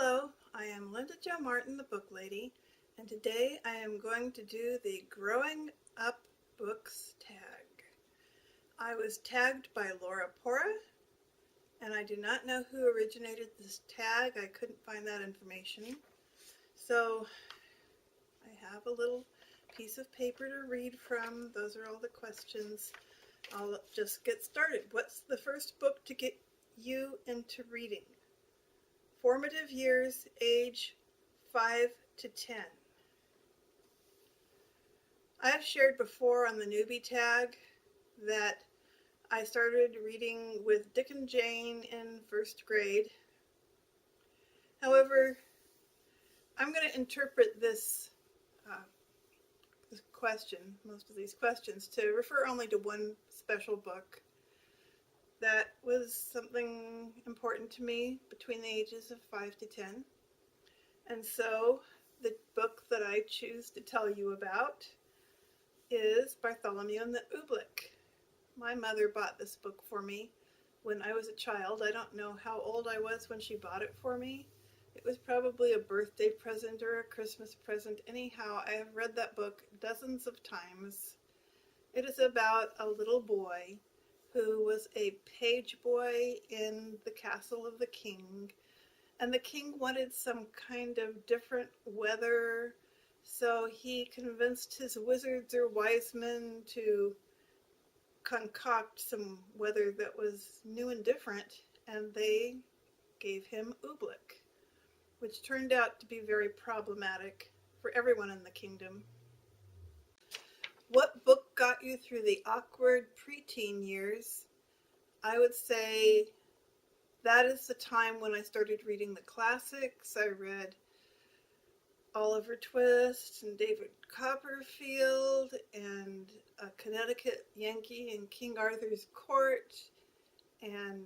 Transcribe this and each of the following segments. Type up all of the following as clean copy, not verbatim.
Hello, I am Linda Jo Martin, the Book Lady, and today I am going to do the Growing Up Books tag. I was tagged by Laura Pora, and I do not know who originated this tag. I couldn't find that information. So I have a little piece of paper to read from. Those are all the questions. I'll just get started. What's the first book to get you into reading? Formative years, age 5 to 10. I have shared before on the newbie tag that I started reading with Dick and Jane in first grade. However, I'm going to interpret this question, most of these questions, to refer only to one special book that was something important to me between the ages of 5 to 10. And so the book that I choose to tell you about is Bartholomew and the Oobleck. My mother bought this book for me when I was a child. I don't know how old I was when she bought it for me. It was probably a birthday present or a Christmas present. Anyhow, I have read that book dozens of times. It is about a little boy who was a page boy in the castle of the king, and the king wanted some kind of different weather, so he convinced his wizards or wise men to concoct some weather that was new and different, and they gave him Oobleck, which turned out to be very problematic for everyone in the kingdom. What book got you through the awkward preteen years? I would say that is the time when I started reading the classics. I read Oliver Twist and David Copperfield and Connecticut Yankee and King Arthur's Court and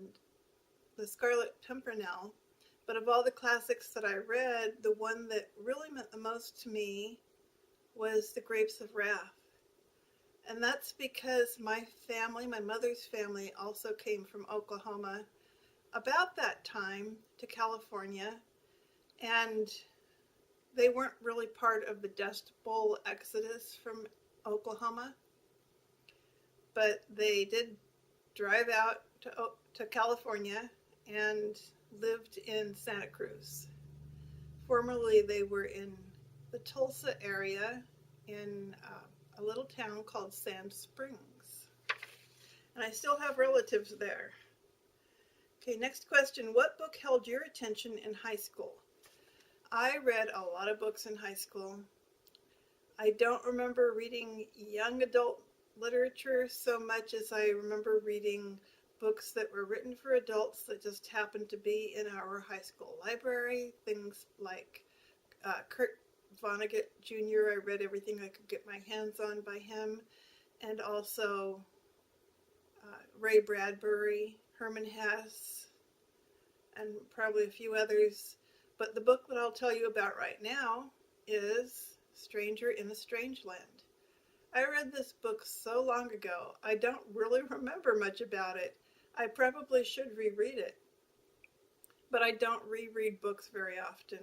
The Scarlet Pimpernel. But of all the classics that I read, the one that really meant the most to me was The Grapes of Wrath. And that's because my family, my mother's family, also came from Oklahoma about that time to California, and they weren't really part of the Dust Bowl exodus from Oklahoma, but they did drive out to California and lived in Santa Cruz. Formerly, they were in the Tulsa area in a little town called Sand Springs. And I still have relatives there. Okay, next question. What book held your attention in high school? I read a lot of books in high school. I don't remember reading young adult literature so much as I remember reading books that were written for adults that just happened to be in our high school library. Things like Kurt Vonnegut Jr. I read everything I could get my hands on by him, and also Ray Bradbury, Herman Hesse, and probably a few others. But the book that I'll tell you about right now is Stranger in a Strange Land. I read this book so long ago, I don't really remember much about it. I probably should reread it, but I don't reread books very often.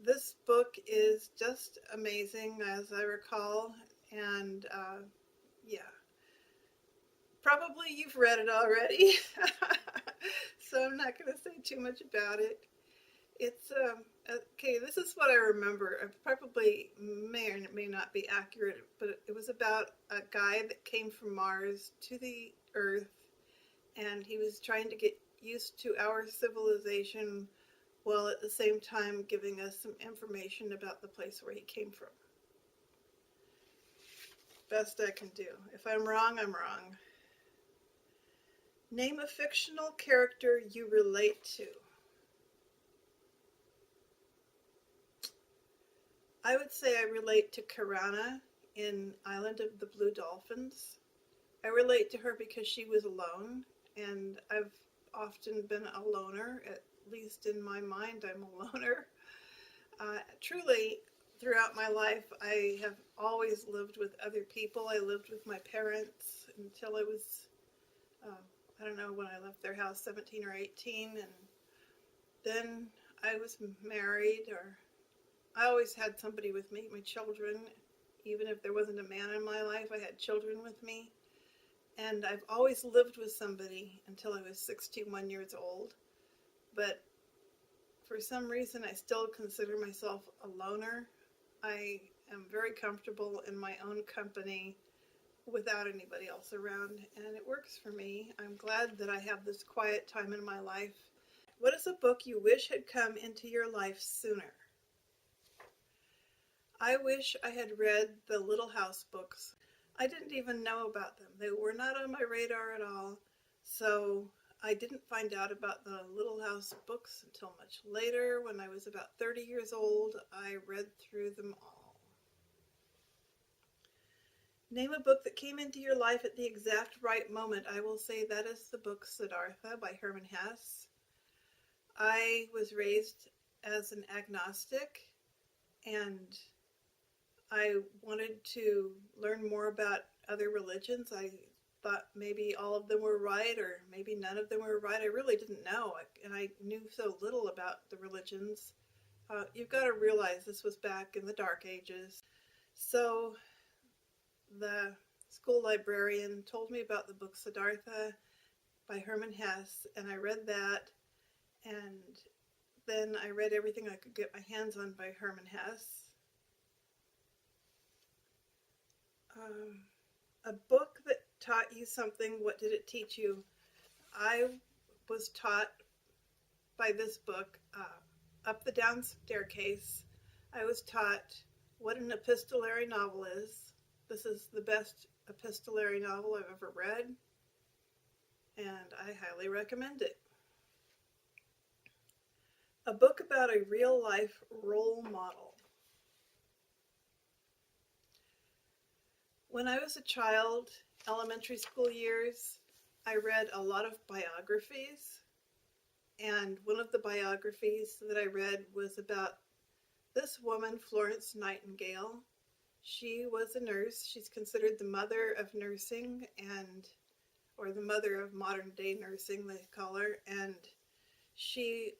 This book is just amazing, as I recall, and yeah, probably you've read it already, so I'm not going to say too much about it. It's, okay, this is what I remember. I probably may or may not be accurate, but it was about a guy that came from Mars to the Earth, and he was trying to get used to our civilization while at the same time giving us some information about the place where he came from. Best I can do. If I'm wrong, I'm wrong. Name a fictional character you relate to. I would say I relate to Kirana in Island of the Blue Dolphins. I relate to her because she was alone, and I've often been a loner. At least in my mind, I'm a loner. Truly, throughout my life, I have always lived with other people. I lived with my parents until I was, I don't know when I left their house, 17 or 18, and then I was married, or I always had somebody with me, my children. Even if there wasn't a man in my life, I had children with me. And I've always lived with somebody until I was 61 years old. But for some reason, I still consider myself a loner. I am very comfortable in my own company without anybody else around, and it works for me. I'm glad that I have this quiet time in my life. What is a book you wish had come into your life sooner? I wish I had read the Little House books. I didn't even know about them. They were not on my radar at all, so I didn't find out about the Little House books until much later. When I was about 30 years old, I read through them all. Name a book that came into your life at the exact right moment. I will say that is the book Siddhartha by Hermann Hesse. I was raised as an agnostic, and I wanted to learn more about other religions. I thought maybe all of them were right, or maybe none of them were right. I really didn't know, and I knew so little about the religions. You've got to realize this was back in the Dark Ages. So the school librarian told me about the book Siddhartha by Hermann Hesse, and I read that, and then I read everything I could get my hands on by Hermann Hesse. A book that taught you something, what did it teach you? I was taught by this book, Up the Down Staircase. I was taught what an epistolary novel is. This is the best epistolary novel I've ever read, and I highly recommend it. A book about a real-life role model. When I was a child, elementary school years, I read a lot of biographies, and one of the biographies that I read was about this woman, Florence Nightingale. She was a nurse. She's considered the mother of nursing, or the mother of modern day nursing, they call her, and she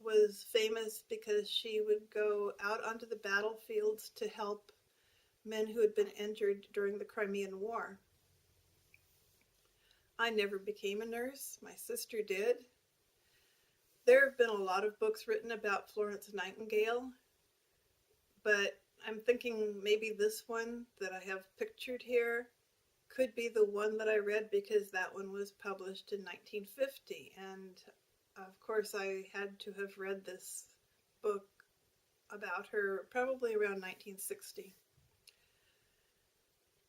was famous because she would go out onto the battlefields to help men who had been injured during the Crimean War. I never became a nurse. My sister did. There have been a lot of books written about Florence Nightingale, but I'm thinking maybe this one that I have pictured here could be the one that I read, because that one was published in 1950, and of course I had to have read this book about her probably around 1960.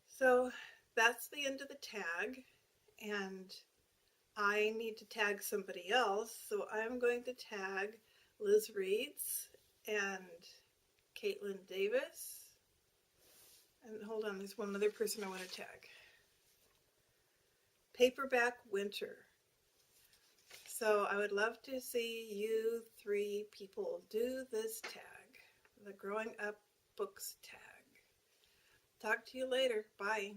So that's the end of the tag, and I need to tag somebody else, so I'm going to tag LysReads and Katelyn Davis, and hold on, there's one other person I want to tag. PaperbackWinter. So I would love to see you 3 people do this tag, the Growing Up Books tag. Talk to you later. Bye.